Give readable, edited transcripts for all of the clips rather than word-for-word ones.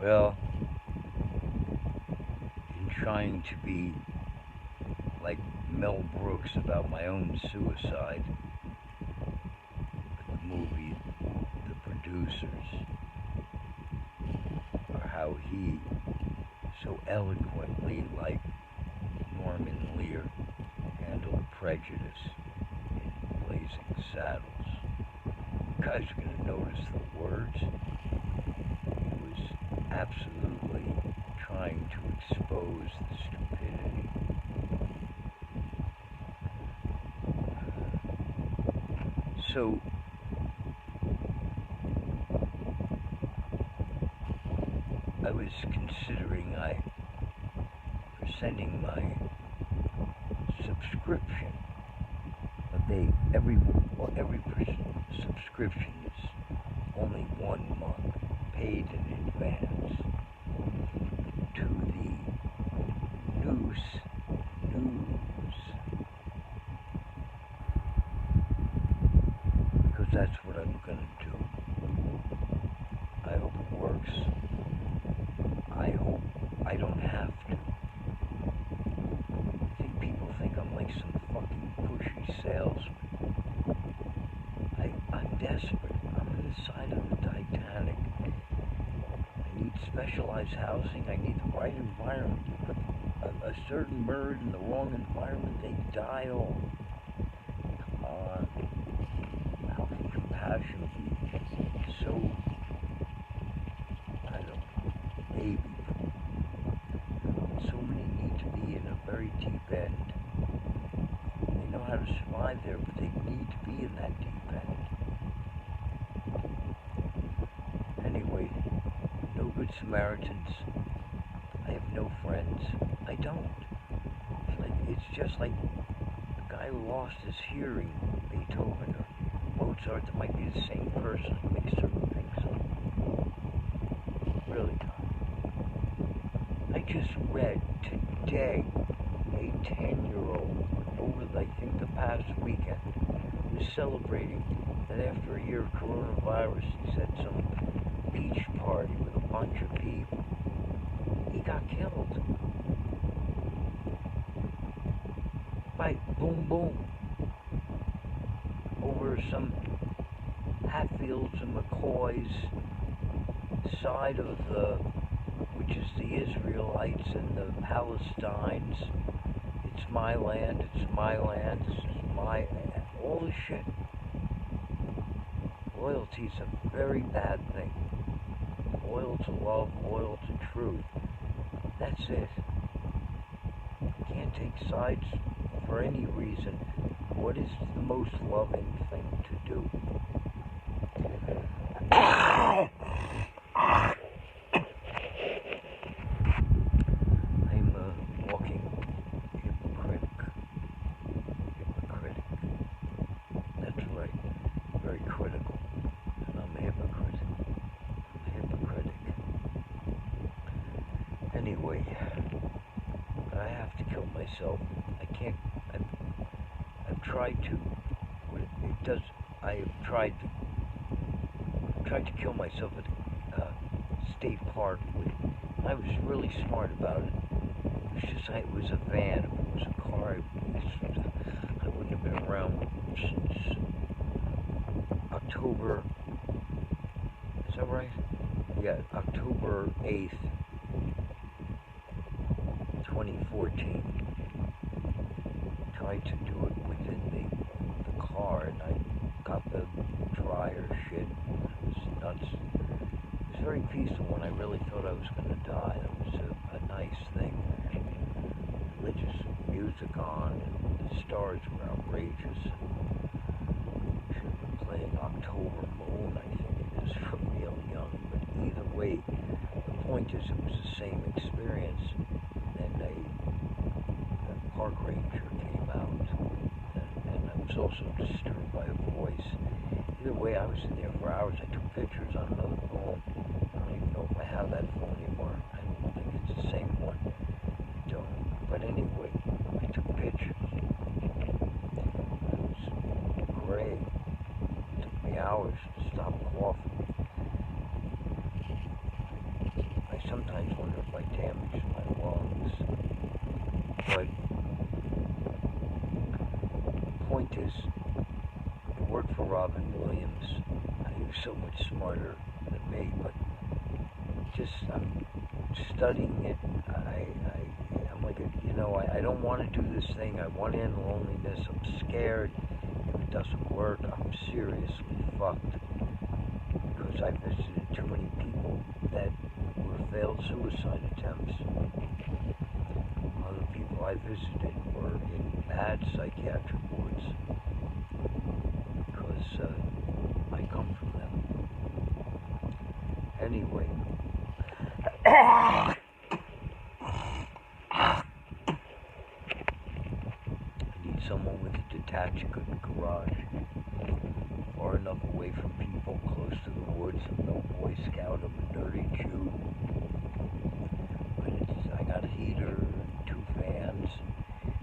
Well, in trying to be like Mel Brooks about my own suicide, the movie, the producers, or how he so eloquently, like Norman Lear, handled prejudice in Blazing Saddles. You guys are going to notice the words. He was absolutely trying to expose the stupidity. So, I was considering sending my subscription. Every subscription is only 1 month, paid in advance, to the news, because that's what I'm gonna do. I hope it works. I hope I don't have to. I think people think I'm like some fucking pushy salesman. I'm desperate. I'm on the side of the Titanic. I need specialized housing. I need the right environment. You put a certain bird in the wrong environment, they die off. Come on. How can compassion be so, I don't know, baby? So many need to be in a very deep end. They know how to survive there, but they need to be in that deep end. Anyway, no good Samaritans. I have no friends. I don't. It's just like the guy who lost his hearing, Beethoven or Mozart, that might be the same person who makes certain things up. Really, Tom. I just read today a 10-year-old over, I think, the past weekend was celebrating that after a year of coronavirus, he's at some beach party with a bunch of people. He got killed. By boom boom. Over some Hatfields and McCoys side of which is the Israelites and the Palestines. It's my land, this is my, all the shit. Loyalty's a very bad thing. Loyal to love, loyal to truth. That's it. Can't take sides for any reason. What is the most loving thing to do? I'm a walking hypocritic. That's right. Very critical. And I'm a hypocrite. Anyway, I have to kill myself. I can't. I've tried to. It does. I have tried to kill myself at State Park. I was really smart about it. It was a van. If it was a car, I wouldn't have been around since October. Is that right? Yeah, October 8th, 2014. Tried to do it within the car, and I got the dryer shit. It was nuts. It was very peaceful when I really thought I was going to die. That was a nice thing. Religious music on, and the stars were outrageous. Should have been playing October Moon, I think it is, from Neil Young. But either way, the point is it was the same experience. And a park ranger came out, and I was also disturbed by a voice. Either way, I was in there for hours. I took pictures on another phone. I don't even know if I have that phone anymore. I don't think it's the same one. I don't. But anyway, I took pictures. It was great. It took me hours to stop coughing. I so much smarter than me, but I'm studying it. I'm like, I don't want to do this thing. I want to end loneliness. I'm scared. If it doesn't work, I'm seriously fucked. Because I visited too many people that were failed suicide attempts. Other people I visited were in bad psychiatric wards. Because I come from them. Anyway. I need someone with a detached garage, far enough away from people, close to the woods. I'm no Boy Scout, I'm a dirty Jew. But I got a heater, 2 fans,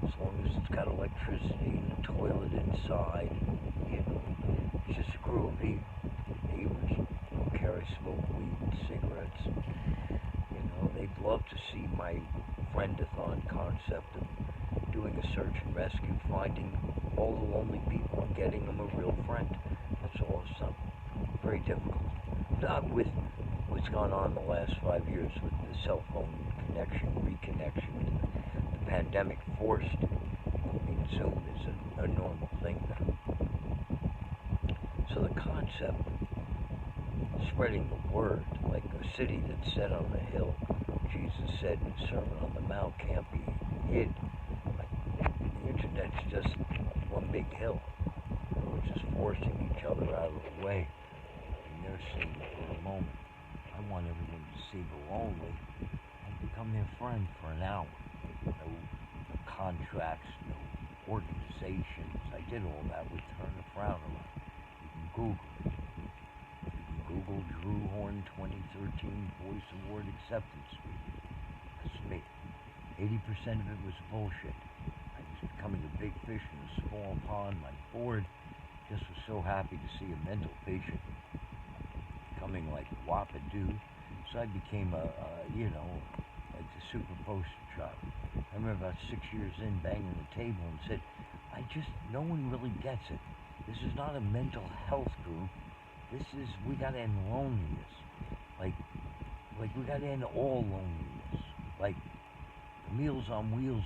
as long as it's got electricity and a toilet inside. It's just a crew of neighbors who carry smoke, weed, and cigarettes. They'd love to see my friend-a-thon concept of doing a search and rescue, finding all the lonely people and getting them a real friend. That's all. It's not very difficult. Not with what's gone on the last 5 years with the cell phone connection, reconnection. The pandemic forced it. Zoom is a normal thing now. So the concept, spreading the word, like a city that's set on a hill. Jesus said in the Sermon on the Mount can't be hid. Like, the internet's just one big hill. We're just forcing each other out of the way. And they're saying for a moment, I want everyone to see the lonely and become their friend for an hour. No contracts, no organizations. I did all that with Turn the Frown Around. You can Google it. Google Drew Horn 2013 Voice Award Acceptance Speech. That's me. 80% of it was bullshit. I was becoming a big fish in a small pond. My board just was so happy to see a mental patient becoming like Wapadoo. So I became like the super poster child. I remember about 6 years in, banging the table and said, no one really gets it. This is not a mental health group. We gotta end loneliness. Like we gotta end all loneliness. Like the Meals on Wheels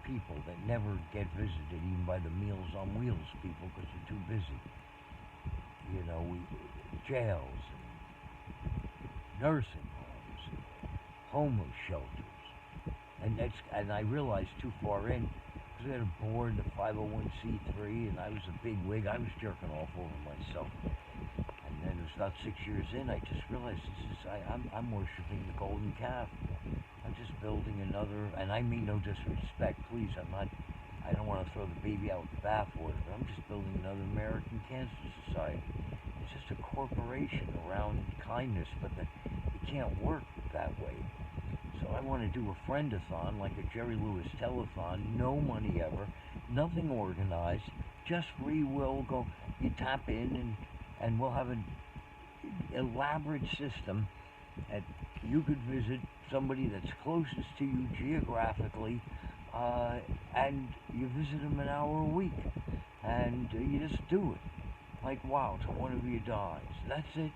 people that never get visited even by the Meals on Wheels people because they're too busy. Jails and nursing homes and homeless shelters. And I realized too far in, because we had a board, the 501c3, and I was a big wig, I was jerking off over myself. And then it was about 6 years in, I just realized I'm worshiping the golden calf. I'm just building another, and I mean no disrespect, please, I don't want to throw the baby out with the bathwater, but I'm just building another American Cancer Society. It's just a corporation around kindness, but it can't work that way. So I want to do a friend-a-thon, like a Jerry Lewis telethon, no money ever, nothing organized, just free will, you tap in and we'll have an elaborate system that you could visit somebody that's closest to you geographically, and you visit them an hour a week, and you just do it. Like, wow, till one of you dies. That's it.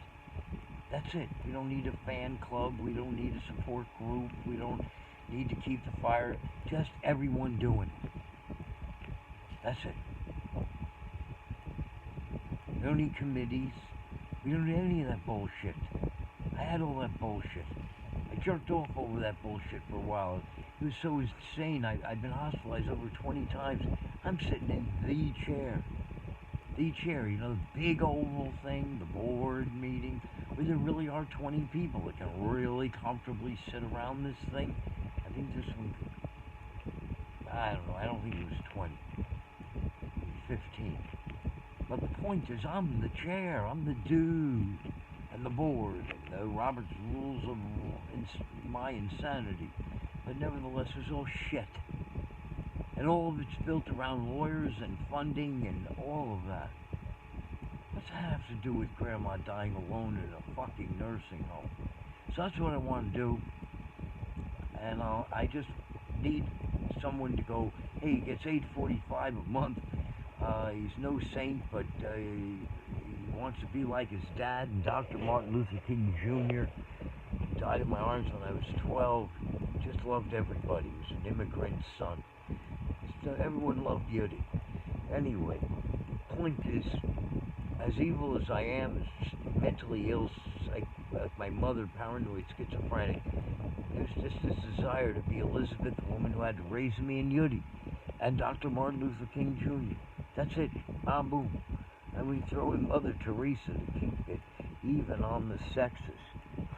That's it. We don't need a fan club. We don't need a support group. We don't need to keep the fire. Just everyone doing it. That's it. We don't need committees. We don't need any of that bullshit. I had all that bullshit. I jerked off over that bullshit for a while. It was so insane. I've been hospitalized over 20 times. I'm sitting in the chair. The chair, the big oval thing, the board meeting, where there really are 20 people that can really comfortably sit around this thing. I think this one, I don't know, I don't think it was 20. It was 15. But the point is, I'm the chair, I'm the dude, and the board, and the Robert's Rules of my insanity. But nevertheless, it's all shit. And all of it's built around lawyers and funding and all of that. What's that have to do with Grandma dying alone in a fucking nursing home? So that's what I want to do. And I just need someone to go, hey, he gets $8.45 a month. He's no saint, but he wants to be like his dad, and Dr. Martin Luther King Jr. died in my arms when I was 12. Just loved everybody. He was an immigrant son. Everyone loved Yudi. Anyway, point is, as evil as I am, as mentally ill, like my mother, paranoid, schizophrenic, there's just this desire to be Elizabeth, the woman who had to raise me, and Yudi, and Dr. Martin Luther King Jr. That's it. Boom. And we throw in Mother Teresa to keep it even on the sexes.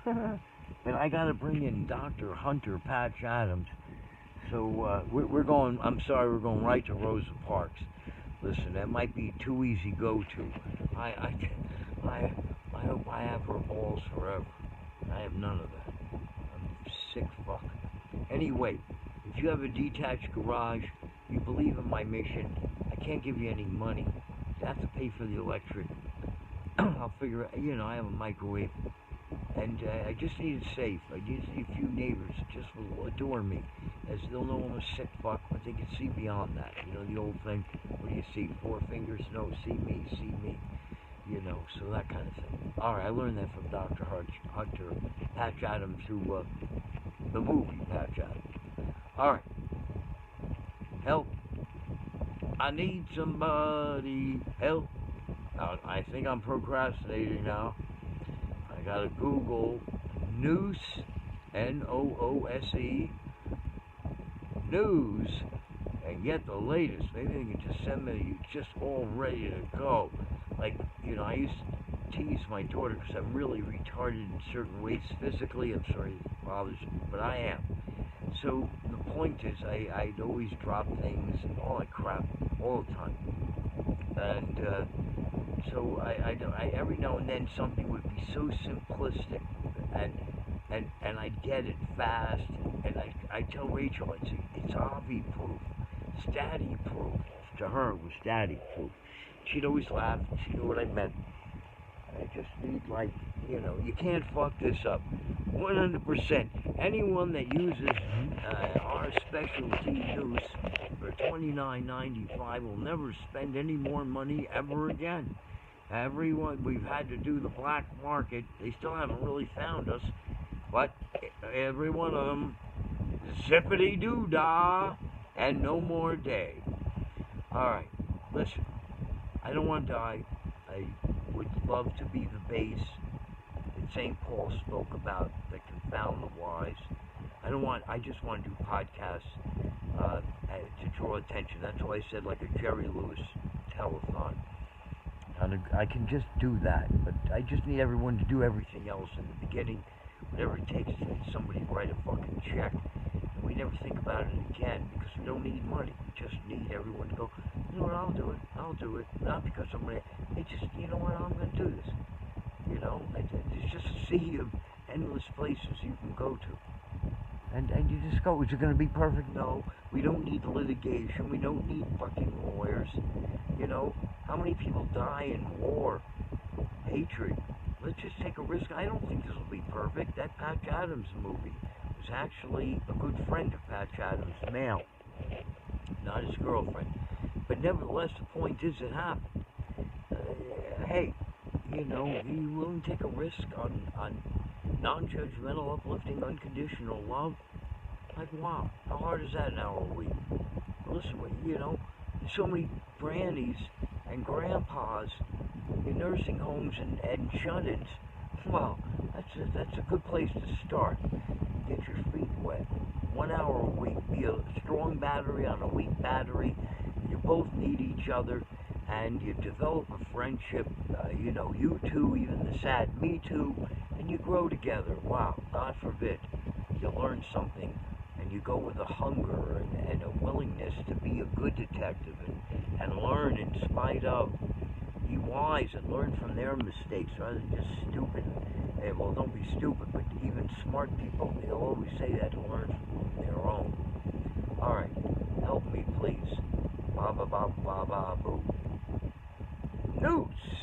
But I gotta bring in Dr. Hunter Patch Adams. So we're going. I'm sorry, we're going right to Rosa Parks. Listen, that might be too easy go-to. I hope I have her balls forever. I have none of that. I'm a sick fuck. Anyway, if you have a detached garage, you believe in my mission, I can't give you any money. You have to pay for the electric. I'll figure it. I have a microwave. And I just need it safe. I just need a few neighbors that just will adore me, as they'll know I'm a sick fuck, but they can see beyond that. The old thing, what do you see? 4 fingers? No, see me. So that kind of thing. Alright, I learned that from Dr. Hunter Patch Adams, who, the movie Patch Adams. Alright. Help. I need somebody. Help. I think I'm procrastinating now. I gotta Google Noose, Noose, news, and get the latest. Maybe they can just send me just all ready to go. Like, I used to tease my daughter because I'm really retarded in certain ways physically. I'm sorry if it bothers you, but I am. So the point is, I'd always drop things and all that crap all the time. And so I every now and then something would be so simplistic, and I'd get it fast, and I tell Rachel, it's Avi proof, Staddy proof. To her, it was Staddy proof. She'd always laugh. She knew what I meant. I just need, you can't fuck this up. 100%. Anyone that uses our specialty Noose for $29.95 will never spend any more money ever again. Everyone, we've had to do the black market. They still haven't really found us. But every one of them, zippity-doo-dah, and no more day. Alright, listen. I don't want to die. I would love to be the base that St. Paul spoke about that confound the wise. I just want to do podcasts to draw attention. That's why I said like a Jerry Lewis telethon. And I can just do that, but I just need everyone to do everything else in the beginning. Whatever it takes to get somebody to write a fucking check. And we never think about it again because we don't need money. We just need everyone to go, you know what, I'll do it. Not because I'm going to, it's just, you know what, I'm going to do this. It's just a sea of endless places you can go to. And you just go, is it going to be perfect? No. We don't need litigation. We don't need fucking lawyers. How many people die in war? Hatred. Let's just take a risk. I don't think this will be perfect. That Patch Adams movie was actually a good friend of Patch Adams' male, not his girlfriend. But nevertheless, the point is it happened. Hey, are you willing to take a risk on non-judgmental, uplifting, unconditional love? Like, wow, how hard is that an hour a week? Listen, there's so many grannies and grandpas in nursing homes and shut-ins. Well, that's a good place to start. Get your feet wet. 1 hour a week. Be a strong battery on a weak battery. You both need each other, and you develop a friendship. You two, even the sad me too, and you grow together. Wow, God forbid, you learn something, and you go with a hunger and a willingness to be a good detective and learn in spite of. Be wise and learn from their mistakes rather than just stupid. Well, don't be stupid, but even smart people, they'll always say that to learn from their own. Alright, help me, please. Ba ba ba ba ba boo. Noose.